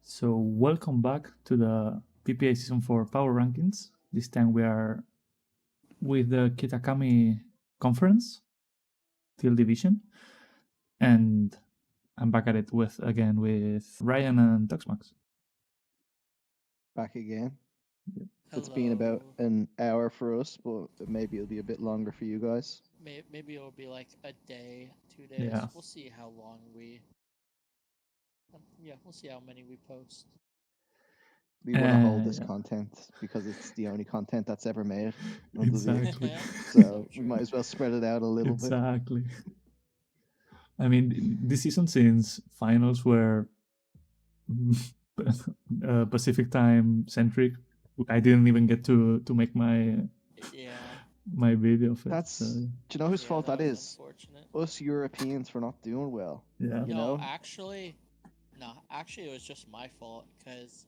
So welcome back to the PPA Season 4 Power Rankings. This time we are with the Kitakami Conference, Teal Division. And I'm back at it with Ryan and Tuxmux. Back again. Yep. It's been about an hour for us, but maybe it'll be a bit longer for you guys. Maybe it'll be like a day, 2 days. Yeah. We'll see how long we. We'll see how many we post. We want to hold this content because it's the only content that's ever made. Exactly. So we might as well spread it out a little bit. Exactly. I mean, this season, since finals were Pacific time centric, I didn't even get to make my video of it. That's do you know whose fault that is? Us Europeans for not doing well. Yeah. You know? Actually, it was just my fault because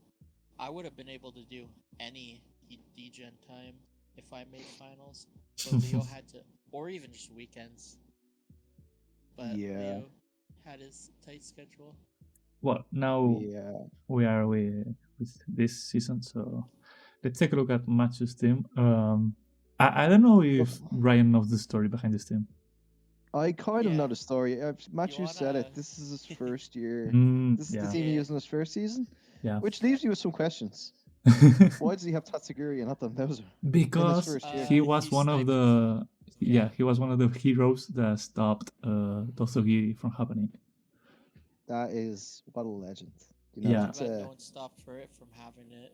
I would have been able to do any DGen time if I made finals. But Leo had to, or even just weekends. But Leo had his tight schedule. Well, now we are with this season, so let's take a look at Mattchu's team. I don't know if Ryan knows the story behind this team. I kind of know the story. Mattchu said it. This is his first year. This is the team he used in his first season. Yeah. Which leaves you with some questions. Why does he have Tatsugiri and not Dandozo? Because he was one of the he was one of the heroes that stopped Dosogiri from happening. That is what a legend. You know, no one stopped for it from having it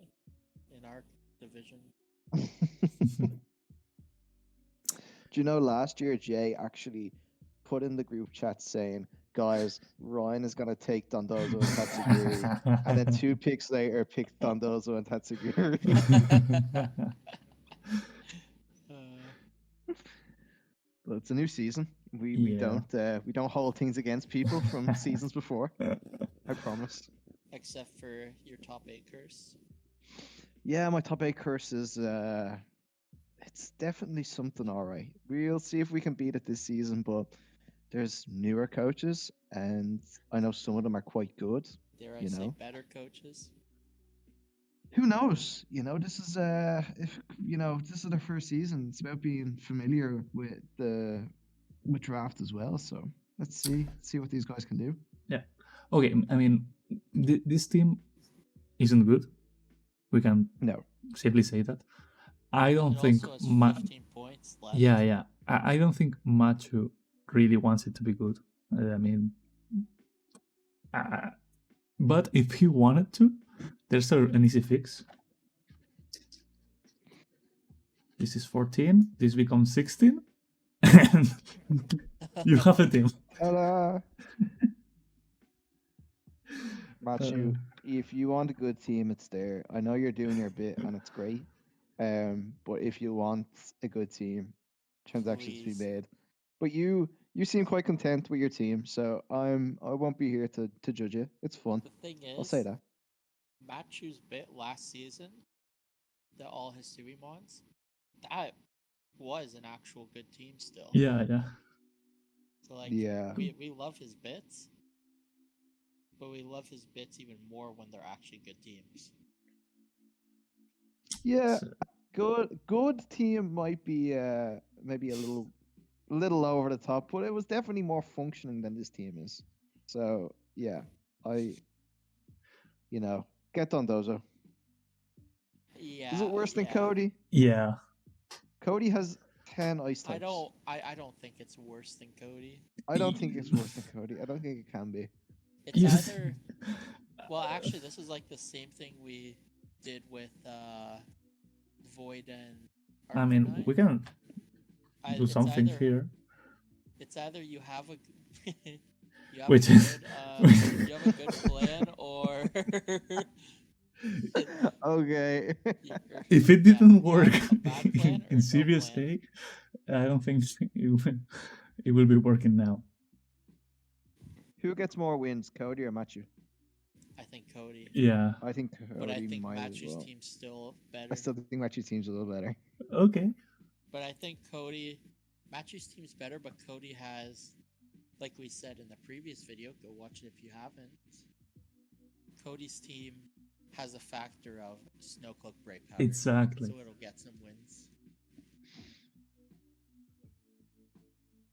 in our division. Do you know last year Jay actually put in the group chat saying, guys, Ryan is going to take Dandozo and Tatsugiri. And then 2 picks later picked Dandozo and Tatsugiri. Well, it's a new season. We don't hold things against people from seasons before. I promise. Except for your top 8 curse. Yeah, my top 8 curse is it's definitely something alright. We'll see if we can beat it this season, but there's newer coaches, and I know some of them are quite good. Dare I say better coaches? Who knows? You know, this is this is their first season. It's about being familiar with draft as well. So let's see what these guys can do. Yeah. Okay. I mean, this team isn't good. We can safely say that. I don't think. 15 points left. Yeah. I don't think Mattchu really wants it to be good. I mean, but if he wanted to, there's an easy fix. This is 14. This becomes 16, and you have a team. Ta-da! Mattchu, if you want a good team, it's there. I know you're doing your bit, and it's great. But if you want a good team, transactions to be made. But you seem quite content with your team, so I won't be here to judge you. It's fun. The thing is, I'll say that. Mattchu's bit last season, all his Suimons, that was an actual good team still. Yeah. So we love his bits, but we love his bits even more when they're actually good teams. Yeah, good team might be maybe a little over the top, but it was definitely more functioning than this team is. So yeah, get Dandozo. Yeah. Is it worse than Cody? Yeah. Cody has 10 ice types. I don't think it's worse than Cody. I don't think it's worse than Cody. I don't think it can be. It's either. Well, actually, this is like the same thing we did with Void and Arcanine. I mean, we can do something here. It's either you have a you have a good plan, or okay. If it didn't work in Series A, I don't think it will be working now. Who gets more wins, Cody or Mattchu? I think Cody. Yeah. I think Cody but I think might Mattchu's as well. team's still better. I still think Mattchu's team's a little better. Okay. But I think Mattchu's team's better, but Cody has, like we said in the previous video, go watch it if you haven't. Cody's team has a factor of Snowcloak Break Power. Exactly. So it'll get some wins.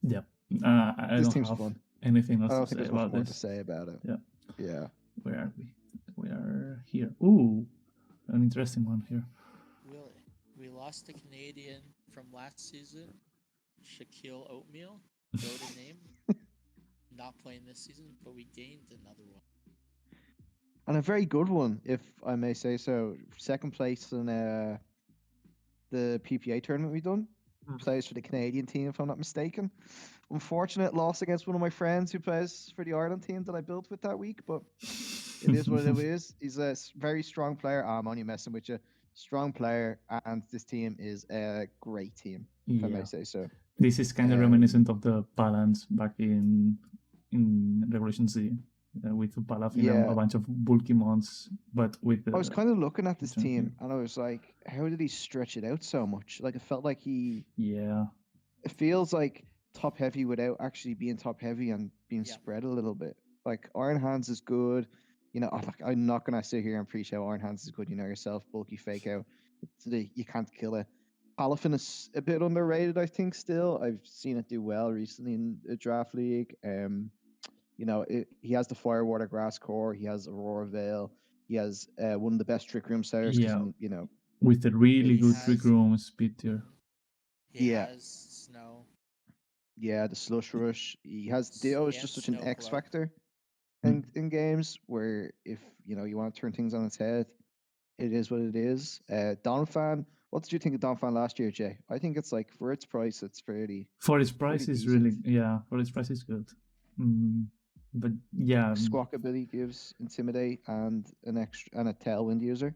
Yeah. I This don't team's have fun. anything I else don't to think say there's much about more to this. say about it. Yeah. Yeah. Where are we? We are here. Ooh, an interesting one here. We lost a Canadian from last season, Shaquille Oatmeal, goated name. Not playing this season, but we gained another one. And a very good one, if I may say so. Second place in the PPA tournament we done. Plays for the Canadian team, if I'm not mistaken. Unfortunate loss against one of my friends who plays for the Ireland team that I built with that week, but it is what it is. He's a very strong player. I'm only messing with you. Strong player, and this team is a great team, if I may say so. This is kind of reminiscent of the balance back in Revolution Z with Palafin and a bunch of bulky mons, but with the... I was kind of looking at this team, and I was like, how did he stretch it out so much? Like, it felt like he... Yeah. It feels like top heavy without actually being top heavy and being spread a little bit. Like, Iron Hands is good. You know, I'm not going to sit here and preach how Iron Hands is good. You know yourself, bulky fake out. You can't kill it. Palafin is a bit underrated, I think, still. I've seen it do well recently in a draft league. You know, he has the Firewater Grass Core. He has Aurora Veil. He has one of the best Trick Room setters. Yeah. You know, with the really good Trick Room speed tier. He has Snow. Yeah, the Slush Rush. He has Ditto is just such an X factor in games where if you know you want to turn things on its head, it is what it is. Donphan. What did you think of Donphan last year, Jay? I think it's like for its price, it's fairly. For its price, is really For its price, is good. But yeah, Squawk ability gives Intimidate and an extra and a Tailwind user.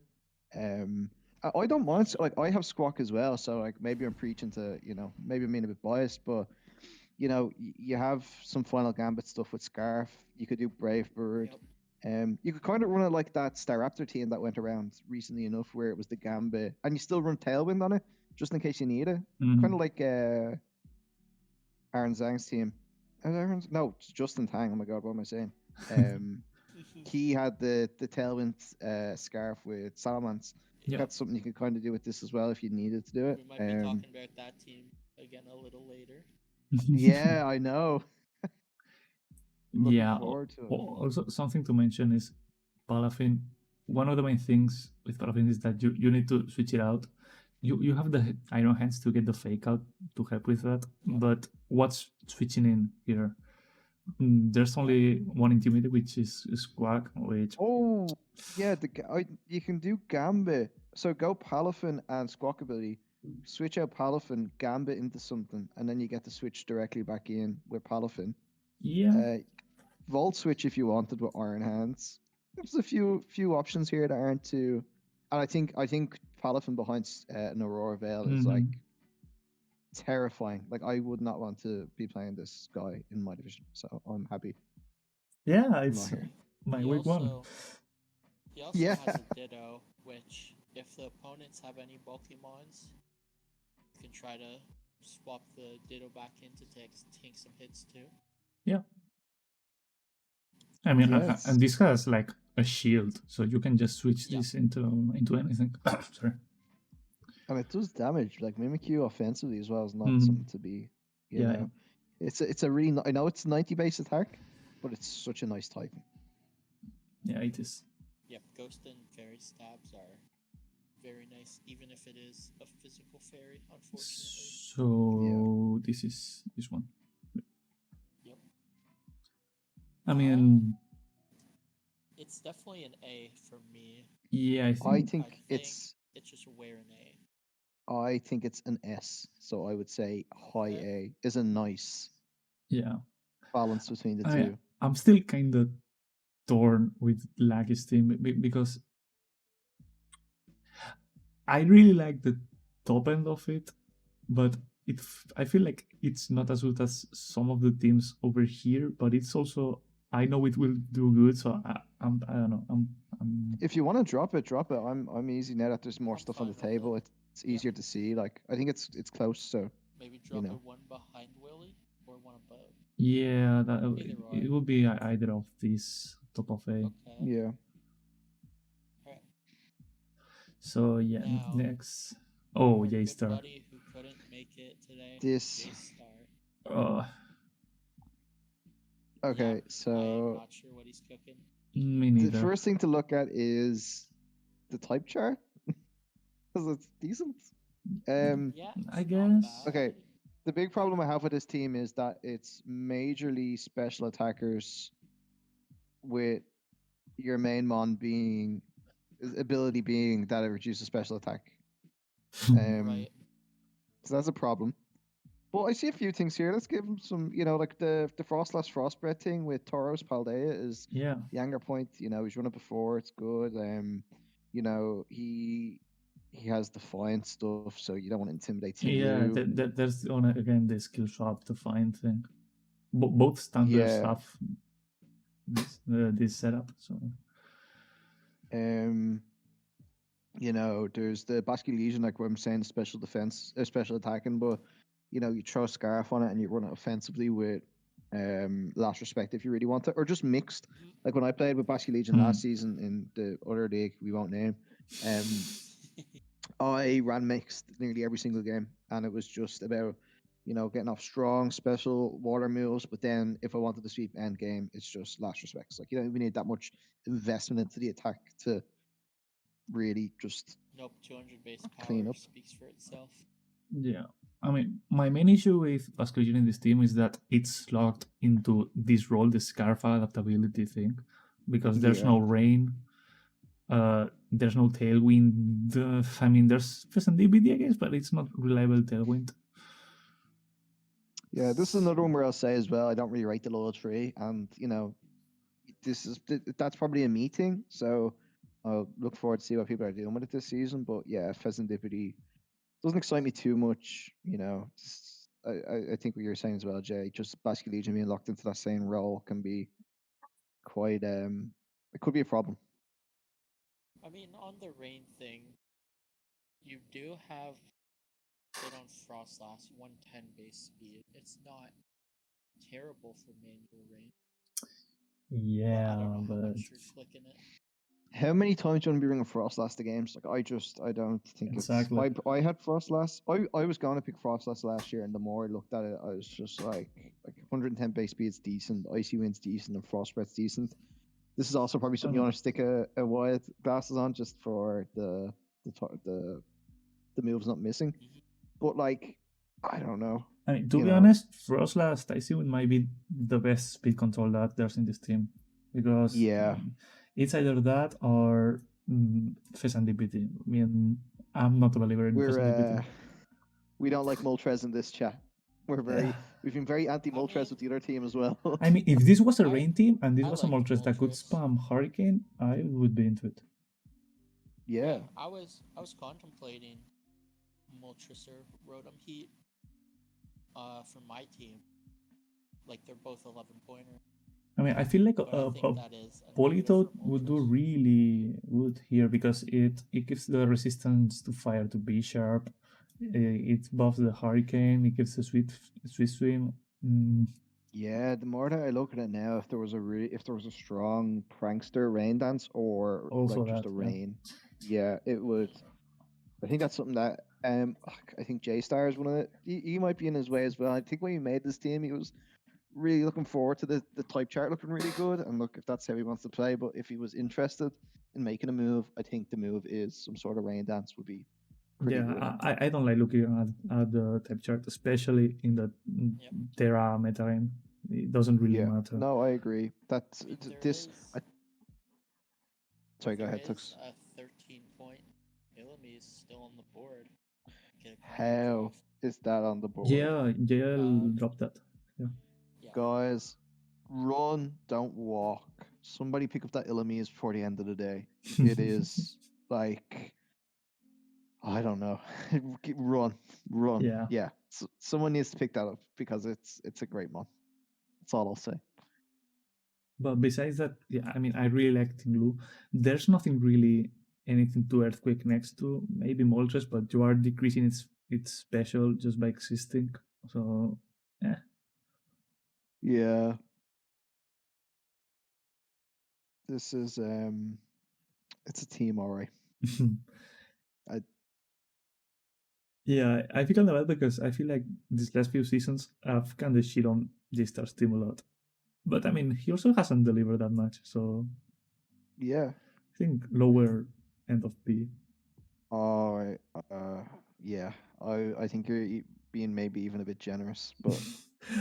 I don't mind. Like I have Squawk as well, so like maybe I'm preaching to maybe I'm being a bit biased, but you have some Final Gambit stuff with Scarf. You could do Brave Bird. You could kind of run it like that Staraptor team that went around recently enough, where it was the Gambit, and you still run Tailwind on it just in case you need it. Kind of like Aaron Zhang's team. No, it's Justin Tang. Oh my god, what am I saying? He had the Tailwind Scarf with Salamence. That's something you could kind of do with this as well if you needed to do it. We might be talking about that team again a little later. Yeah, I know. Yeah. Also, something to mention is Palafin. One of the main things with Palafin is that you need to switch it out. You have the Iron Hands to get the fake out to help with that. But what's switching in here? There's only one Intimidate, which is Squawk, which... Oh, yeah, you can do Gambit. So go Palafin and Squawk ability. Switch out Palafin, Gambit into something, and then you get to switch directly back in with Palafin. Yeah. Volt switch if you wanted with Iron Hands. There's a few options here that aren't too... And I think Palafin behind an Aurora Veil is like terrifying. Like I would not want to be playing this guy in my division, so I'm happy. Yeah, it's my week one. He also has a Ditto, which if the opponents have any bulky mons, you can try to swap the Ditto back in to take some hits too. Yeah. I mean, and this has like a shield, so you can just switch this into anything. Sorry. And it does damage. Like Mimikyu offensively as well is not something to be. You know. It's a really. I know it's 90 base attack, but it's such a nice typing. Yeah, it is. Yep, Ghost and Fairy stabs are very nice, even if it is a physical fairy, unfortunately. So this is this one. Yep. I mean, it's definitely an A for me. Yeah, I think it's just a wear an A. I think it's an S. So I would say high A is a nice balance between the two. I'm still kind of torn with Laggy's team because I really like the top end of it, but I feel like it's not as good as some of the teams over here. But it's also, I know it will do good, so I don't know. If you want to drop it, drop it. I'm easy now that there's more stuff on the table. It's easier to see. Like I think it's close. So maybe drop it one behind WillE or one above. Yeah, it would be either of these top of A. Okay. Yeah. So yeah, Now, next. Oh, our good Jaystar. buddy who couldn't make it today. This. Jaystar. Oh, Okay, I am so not sure what he's cooking. me the neither. first thing to look at is the type chart because it's decent. Yeah, I it's not guess. bad. Okay, the big problem I have with this team is that it's majorly special attackers with your main mon being ability being that it reduces special attack. Right. So that's a problem. But I see a few things here. Let's give him some, like the Frostbreath thing with Tauros Paldea is Yeah. the anger point. He's run it before. It's good. He has defiant stuff, so you don't want to intimidate Team Yeah, Blue. there's again the skill swap to find thing. Both standards Yeah. have this setup. So There's the Basque Legion, like what I'm saying, special defense, special attacking, but you throw Scarf on it and you run it offensively with Last Respect if you really want to, or just mixed. Like when I played with Basque Legion last season in the other league we won't name, I ran mixed nearly every single game, and it was just about getting off strong special water moves. But then if I wanted to sweep end game, it's just Last Respects. Like you don't even need that much investment into the attack to really just Nope, 200 base power clean up. speaks for itself. yeah, I mean, my main issue with Basque Legion in this team is that it's locked into this role, the Scarfa adaptability thing, because there's no rain, there's no tailwind. I mean, there's present DBD, I guess, but it's not reliable tailwind. Yeah, this is another one where I'll say as well, I don't really rate the lower tree, and that's probably a me thing. So I'll look forward to see what people are doing with it this season. But yeah, Pheasantipity doesn't excite me too much. I think what you're saying as well, Jay. Just Basque Legion being locked into that same role can be quite it could be a problem. I mean, on the rain thing, you do have it on Frostlass 110 base speed. It's not terrible for manual rain. Yeah, I don't know how but much you're clicking it. How many times do you want to be bringing Frostlass to games? Like I don't think exactly. it's. I had Frostlass. I was going to pick Frostlass last year, and the more I looked at it, I was just like 110 base speed's decent, Icy Wind's decent, and Frostbreath's decent. This is also probably something you want to stick a wide glasses on just for the moves not missing. But like, I don't know. I mean, to be honest, Frostlass Icy Wind might be the best speed control that there's in this team, because it's either that or Pheasantipity. I mean, I'm not a believer in Pheasantipity. We don't like Moltres in this chat. We've been very anti Moltres with the other team as well. I mean, if this was a rain team and this was a Moltres that could spam Hurricane, I would be into it. Yeah. I was contemplating Moltres or Rotom Heat for my team. Like they're both 11-pointer. I mean, I feel like a Politoed would do really good here because it gives the resistance to fire to be sharp. It buffs the Hurricane. It gives the sweet swim. Yeah, the more that I look at it now, if there was a strong prankster rain dance or also like just a rain, yeah, it would. I think that's something that I think Jaystar is one of the. He might be in his way as well. I think when he made this team, he was really looking forward to the type chart looking really good, and look if that's how he wants to play. But if he was interested in making a move, I think the move is some sort of rain dance would be pretty good. I don't like looking at the type chart, especially in the Terra meta game. It doesn't really matter. No, I agree. That's this. Sorry, go ahead, Tux. A 13-point Illumi is still on the board. How is that on the board? Yeah, JL dropped that. Yeah. Guys, run, don't walk. Somebody pick up that Illumise before the end of the day. It is like, I don't know. Run. Yeah. So someone needs to pick that up because it's a great mod. That's all I'll say. But besides that, yeah, I mean, I really like Tinglu. There's nothing really anything to Earthquake next to. Maybe Moltres, but you are decreasing its special just by existing. So, yeah. Yeah. This is it's a team, alright. Yeah, I feel kind of bad because I feel like these last few seasons I've kind of shit on J-Star's team a lot. But I mean, he also hasn't delivered that much, so Yeah. I think lower end of B. Oh, yeah. I think you're being maybe even a bit generous, but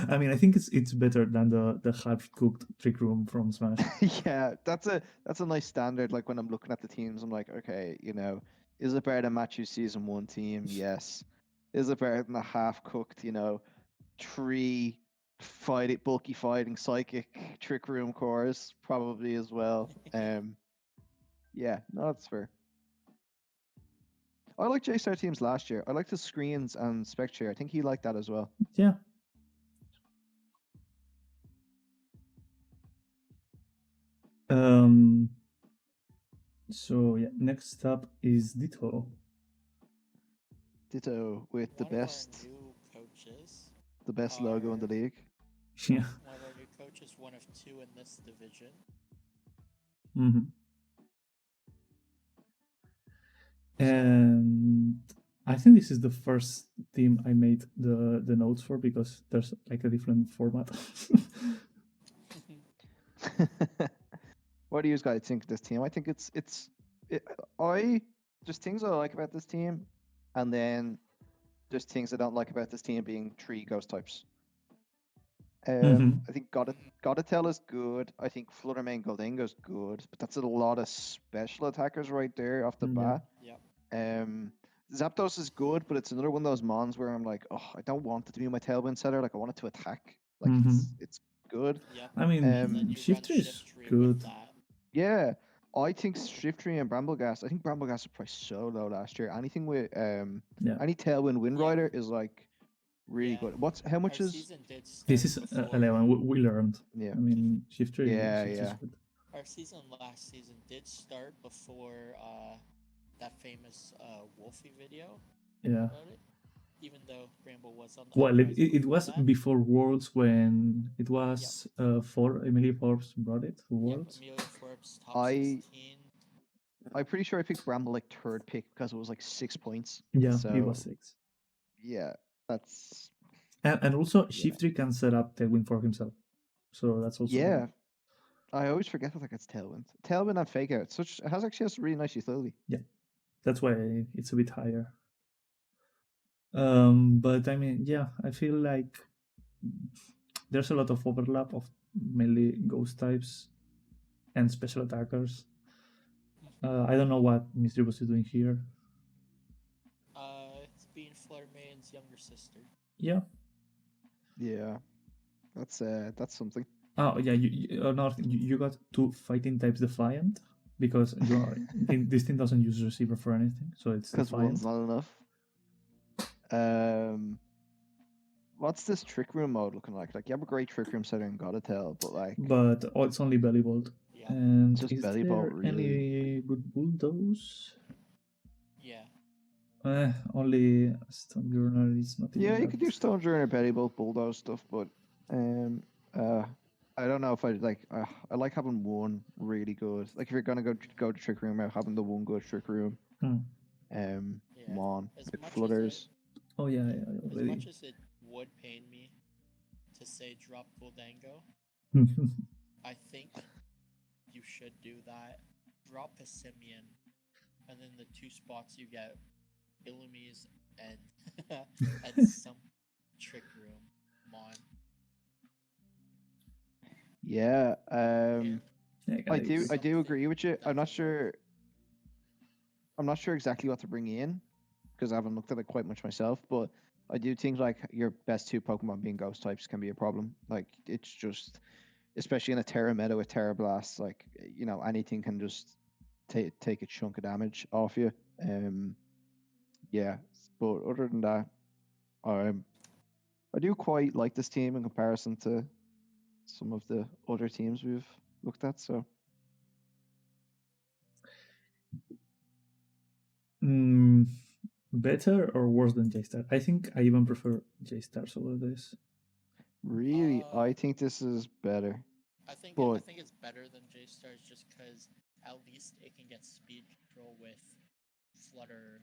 I mean, I think it's better than the half-cooked Trick Room from Smash. yeah, that's a nice standard. Like when I'm looking at the teams, I'm like, okay, is it better than Mattchu's season 1 team? Yes. Is it better than a half-cooked, 3 bulky fighting psychic Trick Room cores? Probably as well. Yeah, no, that's fair. I liked J-Star teams last year. I liked his screens and Spectre. I think he liked that as well. Yeah. So yeah, next up is Ditto. Ditto with the One of our best new coaches. logo in the league. Yeah. One of our new coaches, one of 2 in this division. Mm-hmm. And I think this is the first team I made the notes for because there's like a different format. What do you guys think of this team? I think there's things I like about this team, and then there's things I don't like about this team being 3 ghost types. I think Gotta Tell is good. I think Fluttermane Goldingo is good, but that's a lot of special attackers right there off the bat. Yep. Zapdos is good, but it's another one of those mons where I'm like, oh, I don't want it to be my tailwind setter. Like I want it to attack. Like it's good. Yep. I mean, and then you Shiftry run is Shiftry good. with that. Yeah, I think Shiftry and Brambleghast. I think Brambleghast was priced so low last year. Anything with any tailwind wind Yeah. rider is like really Yeah. good. How much Our is season did start This is before. 11. We learned. Yeah. I mean, Shiftry Yeah, is yeah. good. Our season last season did start before that famous Wolfie video Yeah. about it. Even though Bramble was on the Well, uprise it was that. before Worlds when it was Emilia Forbes brought it to Worlds. Yep, Amelia Forbes top 16. I'm pretty sure I picked Bramble like 3rd pick because it was like 6 points. Yeah, so, it was 6. Yeah, that's. And also, Shiftry can set up Tailwind for himself. So that's also. Yeah. I always forget that it's Tailwind. Tailwind and Fake Out. It has actually a really nice utility. Yeah. That's why it's a bit higher. But I mean, yeah, I feel like there's a lot of overlap of mainly ghost types and special attackers. I don't know what Mystery was doing here. It's being Fluttermane's younger sister. Yeah. Yeah, that's something. Oh yeah, you got 2 fighting types Defiant because this thing doesn't use receiver for anything, so it's because Defiant. one's not enough. What's this Trick Room mode looking like? Like you have a great Trick Room setter in Gotta Tell, but it's only Belly Bolt. Yeah. And just is Belly there Bolt, really? any good bulldoze? Yeah. Only Stone Journal is not. Yeah, you could do Stone Journal, Belly Bolt, Bulldoze stuff, but I don't know if I like. I like having one really good. Like if you're gonna go to Trick Room, having the one good Trick Room. Mon with flutters. Oh yeah. As much as it would pain me to say drop Goldango, I think you should do that. Drop a Simian, and then the 2 spots you get Illumies and some Trick Room Mon. Yeah. I do agree with you. I'm not sure exactly what to bring in because I haven't looked at it quite much myself, but I do think like your best 2 Pokemon being ghost types can be a problem. Like it's just, especially in a Terra meta with Terra Blast, like anything can just take a chunk of damage off you. Yeah, but other than that, I do quite like this team in comparison to some of the other teams we've looked at. So. Better or worse than J-Star? I think I even prefer J-Stars over this. Really, I think this is better. I think it's better than J-Stars just because at least it can get speed control with Flutter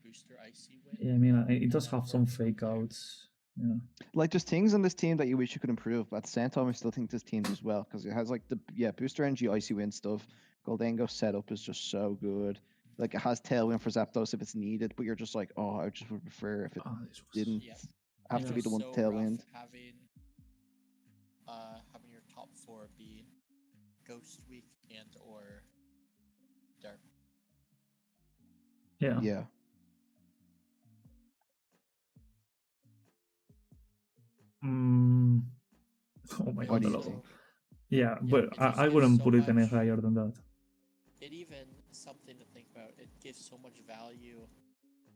booster icy wind. Yeah, I mean, it and does then have some work from fake there. outs. Yeah. Like, there's things in this team that you wish you could improve, but at the same time, I still think this team does well because it has like the booster energy, icy wind stuff. Goldango setup is just so good. Like, it has tailwind for Zapdos if it's needed, but you're just like, oh, I just would prefer if it Oh, this was... didn't Yep. have It's to be the just one so with tailwind. rough having your top 4 be Ghost Weak and or Dark. Yeah. Yeah. Mm, oh my What god, do a you lot. think? Yeah, Yeah, but it just I gives wouldn't so put it any much- higher than that. It even something to think about. It gives so much value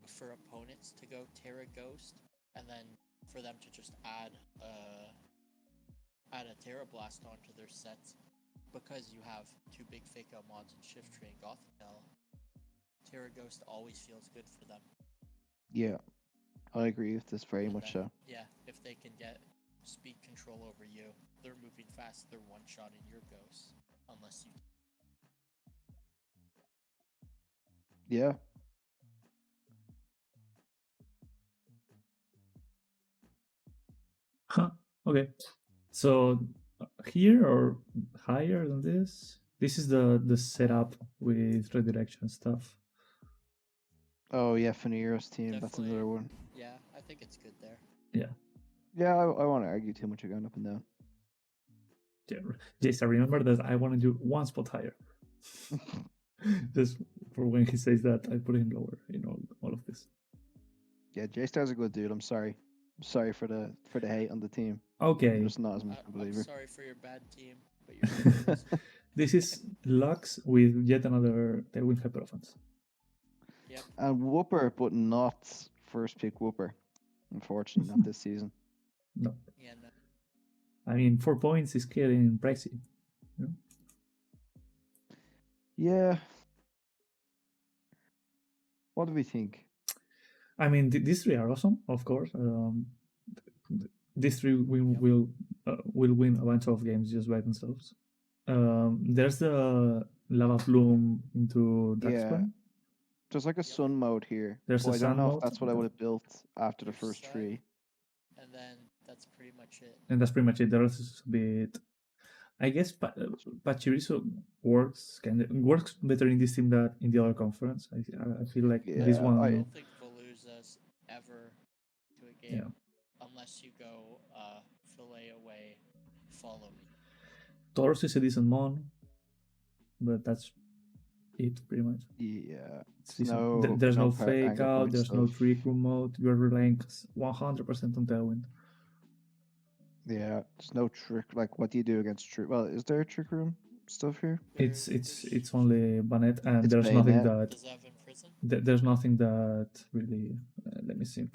for opponents to go Terra Ghost, and then for them to just add a Terra Blast onto their sets because you have 2 big fake out mods in Shift Tree and Gothitelle. Terra Ghost always feels good for them. Yeah. I agree with this very And much then, so. yeah, if they can get speed control over you, they're moving fast, they're one-shotting your ghosts. Unless you... Yeah. Huh. Okay. So here or higher than this? This is the setup with redirection stuff. Oh, yeah, Fanero's team. That's Definitely. another one. Yeah, I think it's good there. Yeah, I won't argue too much going up and down. Yeah. Jason, remember that I wanted you one spot higher. Just for when he says that, I put him lower in all of this. Yeah, J-Star's a good dude. I'm sorry. I'm sorry for the hate on the team. I'm Okay. just not as much a I'm believer. sorry for your bad team, but you're good. This is Lux with yet another Tailwind Hyper Offense. Yep. And Whooper, but not first pick Whooper. Unfortunately, not this season. No. Yeah, no. I mean, 4 points is getting pricey. Yeah. What do we think? I mean, these 3 are awesome, of course. These 3 will win a bunch of games just by themselves. There's the Lava Plume into Darkspan. There's like a sun mode here. There's but a I don't sun know mode. if that's what I would have built after the There's first sun. 3. And then that's pretty much it. And that's pretty much it. The rest is a bit... I guess Pachirisu works better in this team than in the other conference. I feel like this Yeah, one... I don't think Veluza's ever to a game unless you go fillet away, follow me. Taurus is a decent mon, but that's it pretty much. Yeah. It's decent. There's no power fake angle out, point there's no stuff. trick room mode. You're relying 100% on Tailwind. Yeah, there's no trick. Like, what do you do against trick? Well, is there a trick room stuff here? It's only Banet, and It's there's nothing Bayonet. that Does that have in prison? there's nothing that really. Let me see.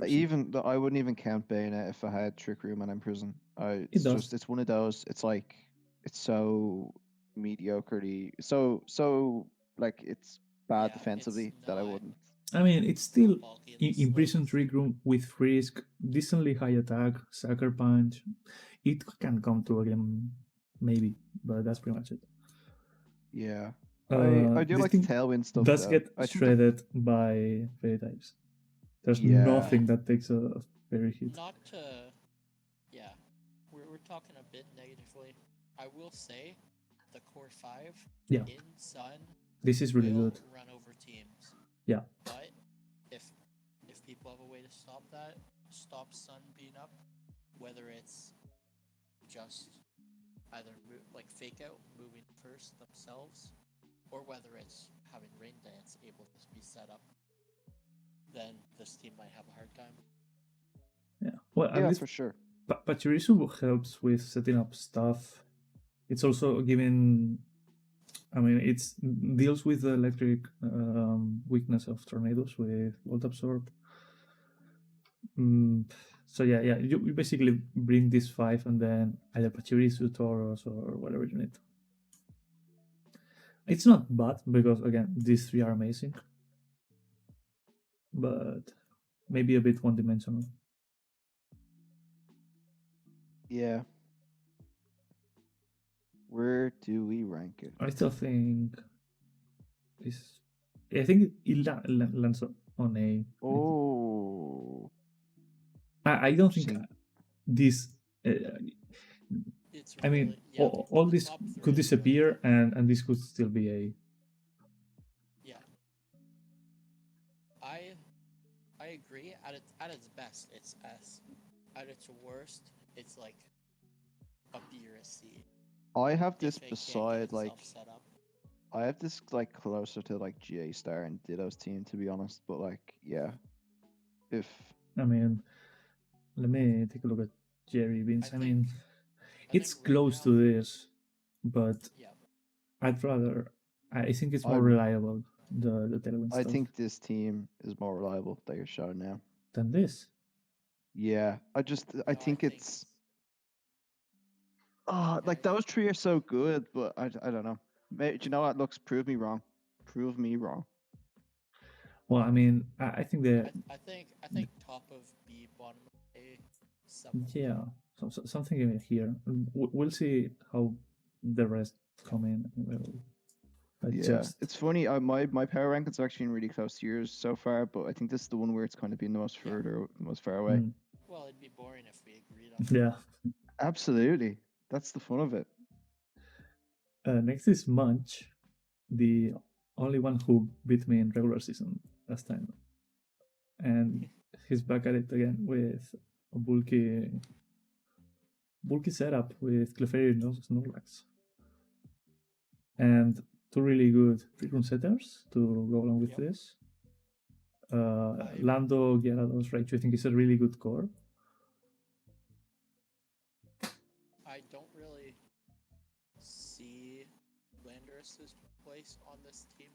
I wouldn't even count Bayonet if I had trick room and I'm prison. It does. It's one of those. It's like it's so mediocrely, so like it's bad Yeah, defensively it's that I not- wouldn't. I mean, it's still bulky in the in prison slopes. trick room with Frisk, decently high attack, sucker punch. It can come to a game, maybe, but that's pretty much it. Yeah, I do this like the thing tailwind stuff. does though. get I think shredded by fairy types. There's Yeah. nothing that takes a fairy hit. Not to, yeah, we're talking a bit negatively. I will say, the core 5 Yeah. in Sun This is really will good. run over teams. Yeah. But if people have a way to stop that, stop Sun being up, whether it's just either like fake out moving first themselves, or whether it's having Rain Dance able to be set up, then this team might have a hard time. Yeah. Well, at yeah, least for sure. Pachirisu helps with setting up stuff. It's also giving. I mean, it deals with the electric weakness of tornadoes with Volt Absorb. So yeah, you basically bring these 5 and then either Pachirisu, Tauros, or whatever you need. It's not bad because again, these 3 are amazing, but maybe a bit one-dimensional. Yeah. Where do we rank it? I still think this I think it lands on A. Oh, I don't think interesting. this. It's I mean, really yeah. all the this top three could is really disappear, good. and this could still be A. Yeah, I I agree. At its best, it's S. At its worst, it's like a B or a C I have if this it can't get beside itself like set up. I have this like closer to like GA Star and Ditto's team to be honest. But like yeah, if I mean, let me take a look at Jerry Beans. I mean, I think it's right close now, to this, but yeah, I'd rather. I think it's more I reliable, the Tailwind I stuff, think this team is more reliable that you're showing now. than this. Yeah, I no, I think think it's it's like yeah. those three are so good, but I don't know. Do you know what? Looks prove me wrong. Prove me wrong. Well, I mean, I think the I think top of B, bottom of A, somewhere. yeah, something in here. We'll see how the rest come in. We'll Yeah, adjust. it's funny. My power rankings are actually been really close to yours so far, but I think this is the one where it's kind of been the most Yeah. the most far away. Mm, Well, it'd be boring if we agreed on. yeah. Absolutely, that's the fun of it. Next is Munch, the only one who beat me in regular season last time, and he's back at it again with a bulky setup with Clefairy and Snorlax. And two really good trick room setters to go along with Yep. this. Lando Gyarados Raichu, I think, is a really good core. I don't really see Landorus's place on this team.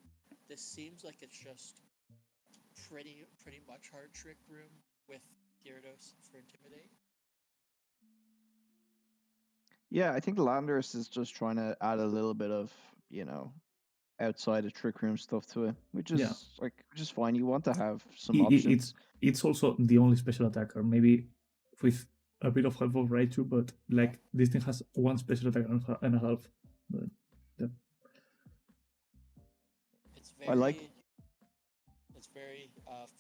This seems like it's just pretty much hard trick room with Gyarados for Intimidate. Yeah, I think Landorus is just trying to add a little bit of outside of trick room stuff to it, which is fine. You want to have some options. It's also the only special attacker, maybe with a bit of help of Raichu, but like this thing has one special attack and a half. But, yeah. It's very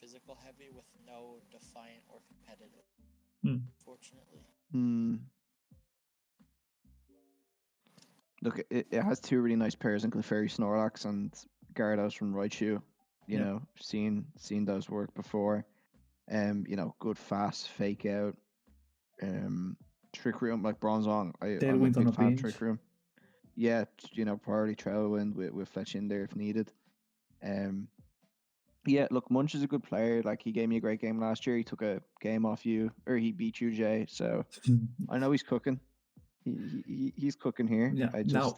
physical heavy with no defiant or competitive. Fortunately. Look, it has two really nice pairs in Clefairy Snorlax and Gyarados from Raichu. You know, seen those work before. Good fast fake out. Trick Room like Bronzong. I'm a Tailwind on big a fan of pinch. Trick Room. Yeah, priority Trailwind with Fetch in there if needed. Yeah, look, Munch is a good player. Like he gave me a great game last year. He took a game off you, or he beat you, Jay. So I know he's cooking. He's cooking here. Yeah. I just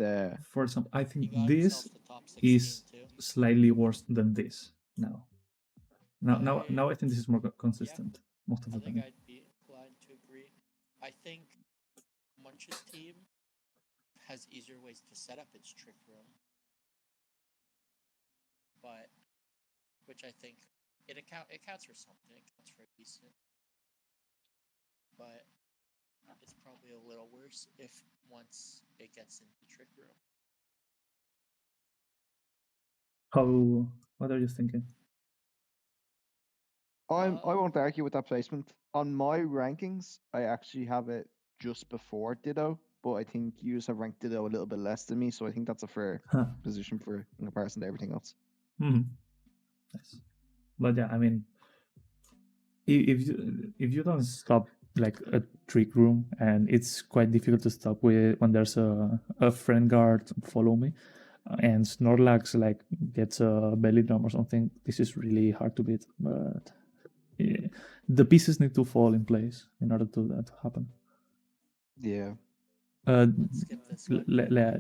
for some, I think He got this himself the top 16 is too. slightly worse than this now. Now I think this is more consistent most of the I think time. I'd be inclined to agree. I think Munch's team has easier ways to set up its trick room, but which I think it counts for something. It counts for a decent, but it's probably a little worse if once it gets into trick room. What are you thinking? I won't argue with that placement. On my rankings, I actually have it just before Ditto, but I think you have ranked Ditto a little bit less than me, so I think that's a fair position for in comparison to everything else. Nice. But yeah, I mean, if you don't stop like a trick room, and it's quite difficult to stop with when there's a friend guard follow me, and Snorlax like gets a belly drum or something, this is really hard to beat. But the pieces need to fall in place in order to that to happen. Yeah. Let's skip this one.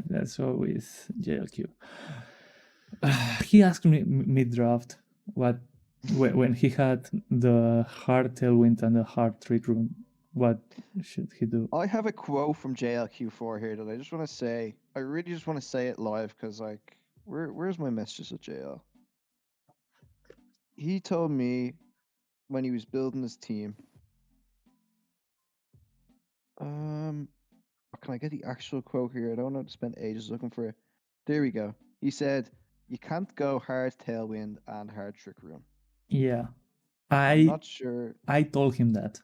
Let's go with JLQ. He asked me mid-draft when he had the hard tailwind and the hard trick room, what should he do? I have a quote from JLQ4 here that I just want to say. I really just want to say it live because, like, where's my messages at JL? He told me when he was building his team. Can I get the actual quote here? I don't want to spend ages looking for it. There we go. He said, you can't go hard tailwind and hard trick room. Yeah, I'm not sure. I told him that.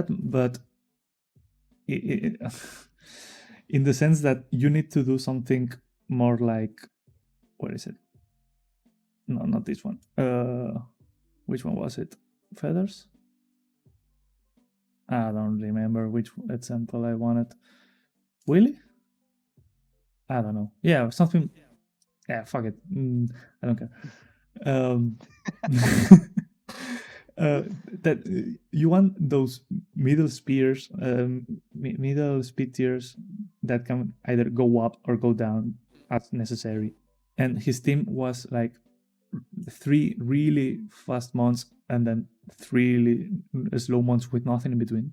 But in the sense that you need to do something more like, what is it? No, not this one. Which one was it? Feathers? I don't remember which example I wanted. WillE? I don't know. Yeah, something. Yeah, fuck it. I don't care. Um, that you want those middle spears, middle speed tiers that can either go up or go down as necessary. And his team was like 3 really fast months and then 3 really slow months with nothing in between.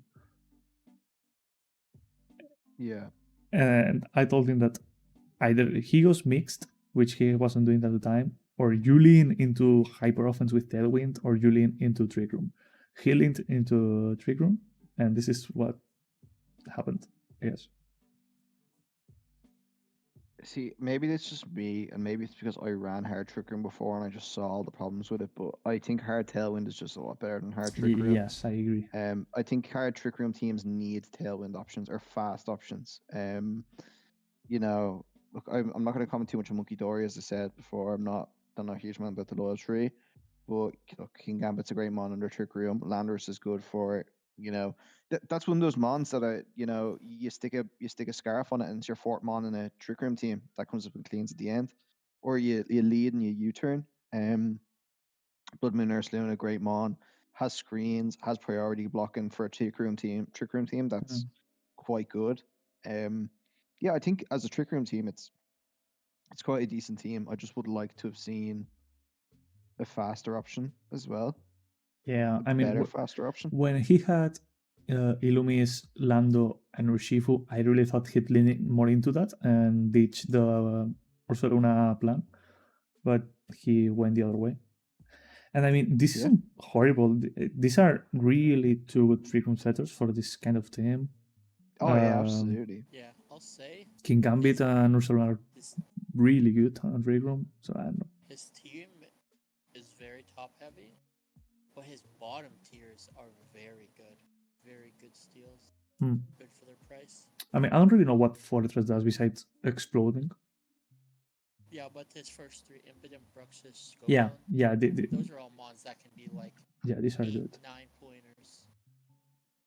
Yeah. And I told him that either he goes mixed, which he wasn't doing at the time, or you lean into hyper offense with tailwind, or you lean into trick room. He leaned into trick room, and this is what happened, I guess. See, maybe it's just me, and maybe it's because I ran hard trick room before and I just saw all the problems with it. But I think hard tailwind is just a lot better than hard trick room. Yes, I agree. I think hard trick room teams need tailwind options or fast options. You know, look, I'm not going to comment too much on Monkey Dory, as I said before. Don't know a huge amount about the Loyal Tree, but look, King Gambit's a great mon under trick room. Landorus is good for it. You know, that's one of those mons that you stick a scarf on it and it's your fourth mon in a trick room team that comes up and cleans at the end, or you lead and you U-turn. Blood Moon Nurse Luna, great mon, has screens, has priority blocking for a trick room team that's quite good. Yeah, I think as a trick room team, it's quite a decent team. I just would like to have seen a faster option as well. Yeah, I mean, faster option. When he had Illumis, Lando, and Urshifu, I really thought he'd lean more into that and ditch the Ursa Luna plan, but he went the other way. And I mean, this isn't horrible. These are really 2 good trick room setters for this kind of team. Oh yeah, absolutely. Yeah, I'll say King Gambit and Ursa Luna are really good on trick room, so I don't know. His team is very top heavy, but his bottom tiers are very good. Very good steals. Good for their price. I mean, I don't really know what Fortress does besides exploding. Yeah, but his first 3, Impidimp, Bruxus, Scope Yeah, Zone, those are all mons that can be like these are 8, good. 9 pointers.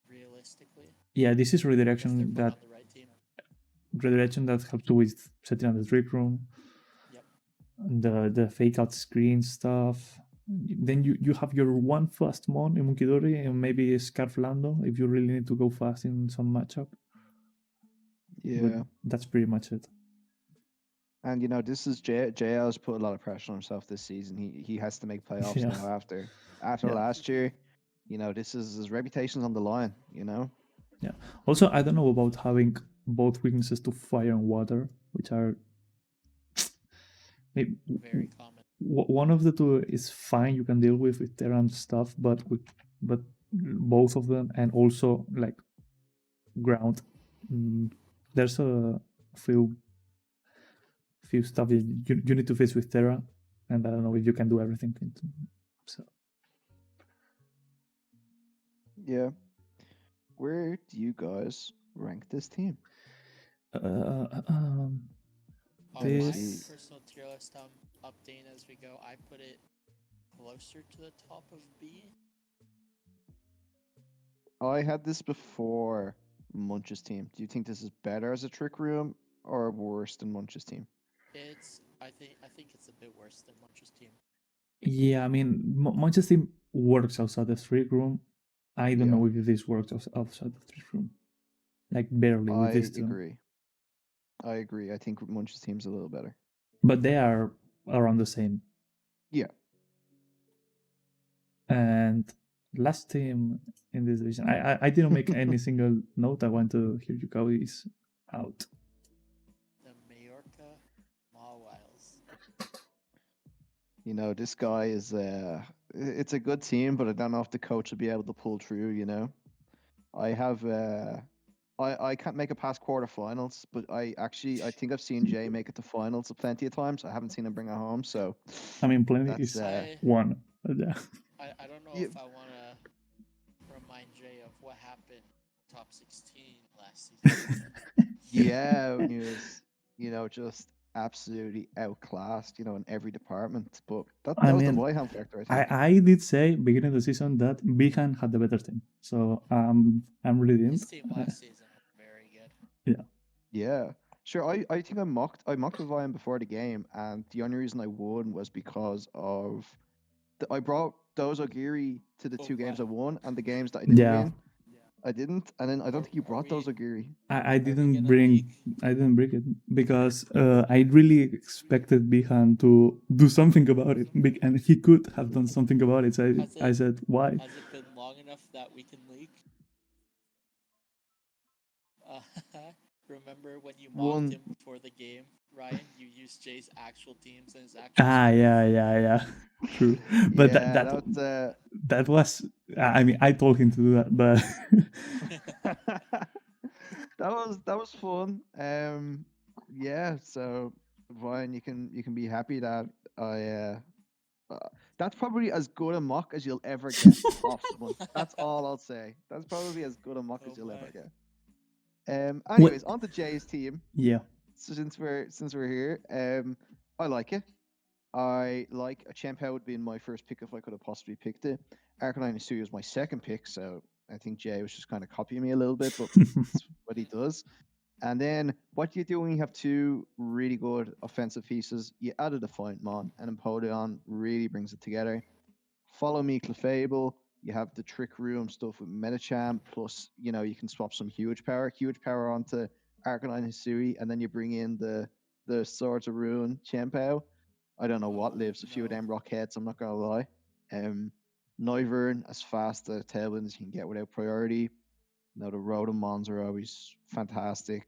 Realistically. Yeah, this is redirection that the right team. Redirection that helps you with setting up the trick room. Yep. The fake out screen stuff. Then you have your one fast mon in Mukidori and maybe Scarf Lando if you really need to go fast in some matchup. Yeah. But that's pretty much it. And you know, this is JL's put a lot of pressure on himself this season. He has to make playoffs now after last year. You know, his reputation's on the line, you know? Yeah. Also, I don't know about having both weaknesses to fire and water, which are very common. One of the 2 is fine, you can deal with Terra and stuff, but both of them, and also like ground, there's a few stuff you need to face with Terra, and I don't know if you can do everything. So yeah, where do you guys rank this team? On my personal tier list, I'm updating as we go. I put it closer to the top of B. I had this before Munch's team. Do you think this is better as a trick room or worse than Munch's team? I think it's a bit worse than Munch's team. Yeah, I mean, Munch's team works outside the trick room. I don't know if this works outside the trick room. Like barely with this team. I agree. I think Munch's team's a little better. But they are around the same. Yeah. And last team in this division, I didn't make any single note. I want to hear you go is out. The Majorca Mawwiles. You know, this guy is it's a good team, but I don't know if the coach will be able to pull through, you know. I have I can't make it past quarterfinals, but I think I've seen Jay make it to finals plenty of times. I haven't seen him bring it home, so I mean, plenty that's is I one. Yeah. I don't know Yeah. if I want to remind Jay of what happened top 16 last season. yeah, when he was, just absolutely outclassed, in every department. But that I was the mean, Boyham factor, I think. I did say beginning of the season that Bihan had the better team, so I'm really His didn't. team last season was very good. Yeah. Sure, I think I mocked Vivian before the game, and the only reason I won was because of I brought Dozo Giri to the Oh, two games I wow. won, and the games that I didn't Yeah. win, I didn't. And then I don't think you Are brought we- Dozo Giri. I we didn't gonna bring leak? I didn't bring it because I really expected Bihan to do something about it, and he could have done something about it. So I said, why? Has it been long enough that we can leak? Remember when you mocked One, him before the game, Ryan? You used Jay's actual teams and his actual. Yeah. True. But yeah, that was. I mean, I told him to do that, but that was fun. Yeah. So, Vine, you can be happy that that's probably as good a mock as you'll ever get off someone. That's all I'll say. That's probably as good a mock as Oh you'll my. ever get. Anyways, on to Jay's team. yeah. So since we're here, I like it. I like a Chempao would be my first pick if I could have possibly picked it. Arcanine Hisui was my second pick, so I think Jay was just kind of copying me a little bit, but that's what he does. And then what do you do when you have two really good offensive pieces? You add a Defiant Mon, and Empoleon really brings it together. Follow Me Clefable, you have the Trick Room stuff with Metacham, plus, you can swap some huge power onto Arcanine Hisui, and then you bring in the Swords of Ruin Chempao. I don't know what Oh, lives, a few of no. them rock heads, I'm not gonna lie. Noivern, as fast a tailwind as you can get without priority. The Rotomons are always fantastic.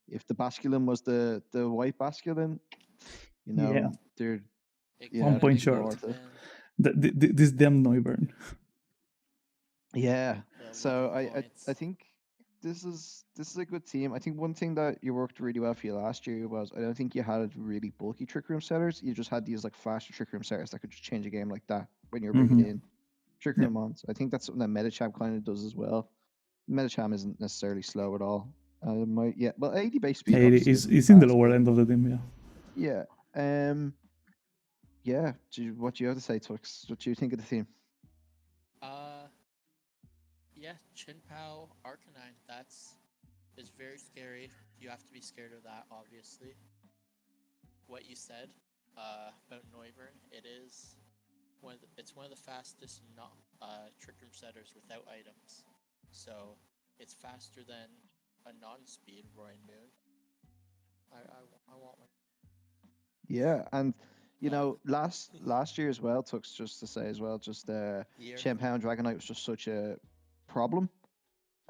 If the Basculin was the white Basculin, Yeah. they're It you One know, point there'd be more short. to. This damn Noivern. Yeah. The So leading I points. think this is a good team. I think one thing that you worked really well for you last year was I don't think you had really bulky trick room setters. You just had these like faster trick room setters that could just change a game like that when you're bringing Mhm. in trick Yeah. room mons. I think that's something that Metacham kind of does as well. Metacham isn't necessarily slow at all. Well, 80 base speed Yeah, obviously isn't it's in the fast, lower but end of the team. Yeah. yeah. Yeah. What do you have to say, Tux? What do you think of the team? Yeah, Chinpao Arcanine. Is very scary. You have to be scared of that, obviously. What you said about Noivern, it's one of the fastest trick room setters without items. So it's faster than a non-speed Roy Moon. I want one. Yeah, and Uh, last year as well, Tux, just to say as well, just Year. Chien-Pao and Dragonite was just such a problem.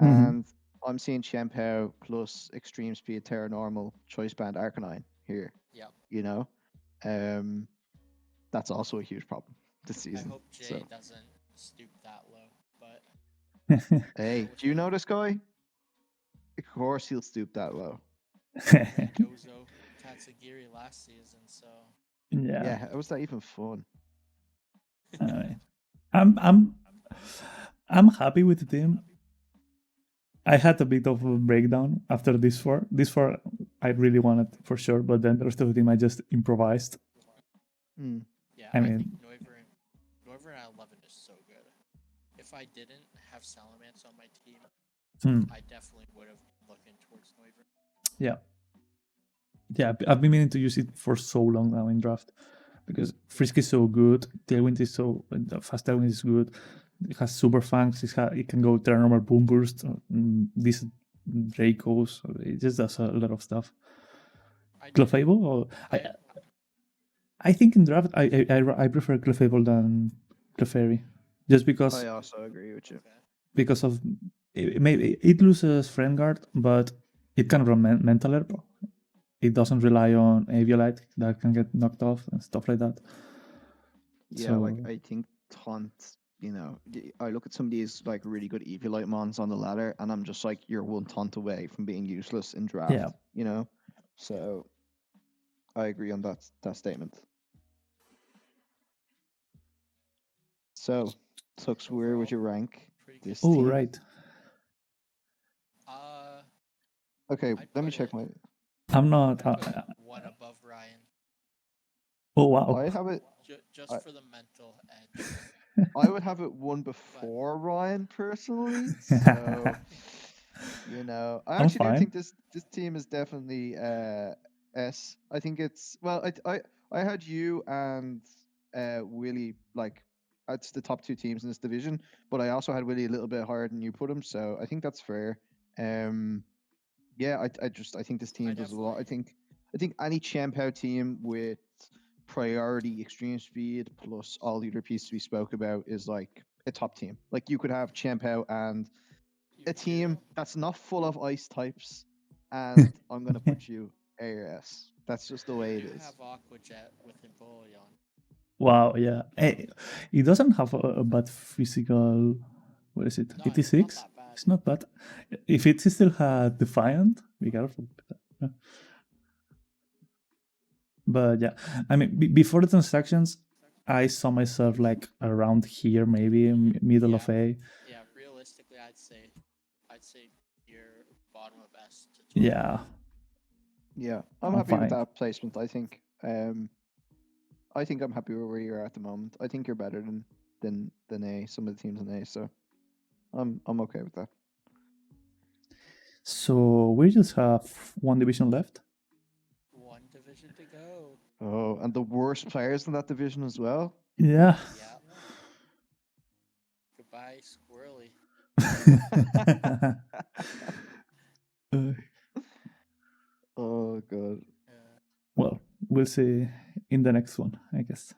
Mhm. And I'm seeing Chien-Pao plus Extreme Speed Terra Normal Choice Band Arcanine here. Yeah. You know, that's also a huge problem this I season. hope Jay So doesn't stoop that low, but hey, do you know this guy? Of course he'll stoop that low. he Dozo Tatsugiri last season, so Yeah. Yeah, how was that even fun? Alright. I'm happy with the team. I had a bit of a breakdown after this four. This four I really wanted for sure, but then the rest of the team I just improvised. Hmm. yeah, I I mean- think Noivern at 11 is so good. If I didn't have Salamence on my team, I definitely would have been looking towards Noivern. Yeah, I've been meaning to use it for so long now in draft because Frisk is so good. Tailwind is fast. Tailwind is good. It has super fangs. It can go Terra Normal Boom Burst. These Dracos. It just does a lot of stuff. Clefable? I think in draft I prefer Clefable than Clefairy, just because I also agree with you. Okay. because of maybe it loses Friend Guard, but it can run Mental Herb. It doesn't rely on Aviolite that can get knocked off and stuff like that. Yeah, So like I think Taunt you know, I look at some of these like really good Eviolite mons on the ladder, and I'm just like, you're one taunt away from being useless in draft. Yeah. You know, so I agree on that statement. So, Tux, where would you rank Pretty good. this Oh, team? right. Okay, I'd let me put check it- my. I'm not. I'd put one above Ryan, Oh wow. I have it. just I- for the mental edge. I would have it one before Ryan personally. So, you know, I I'm actually do fine. think this team is definitely S. I think it's well. I had you and WillE like it's the top two teams in this division, but I also had WillE a little bit higher than you put him. So I think that's fair. Yeah, I think this team does a lot. I think any Champao team with priority extreme speed plus all the other pieces we spoke about is like a top team. Like you could have Champao and You a team do. that's not full of ice types, and I'm gonna put you ARS. That's just the way it You is. have Aquajet with Empoleon. Wow. Yeah. Hey, it doesn't have a bad physical. What is it? No, it's not 86. that bad. It's not bad. If it still had Defiant, be careful. But yeah, I mean, before the transactions, I saw myself like around here, maybe middle of A. Yeah, realistically, I'd say you're bottom of S to top. Yeah, Yeah, I'm I'm happy with fine. that placement. I think I'm happy with where you're at the moment. I think you're better than A, some of the teams in A, so I'm okay with that. So we just have one division left. One division to go. Oh, and the worst players in that division as well. Yeah. Yeah. Goodbye, Squirrely. Oh god. Yeah. Well, we'll see in the next one, I guess.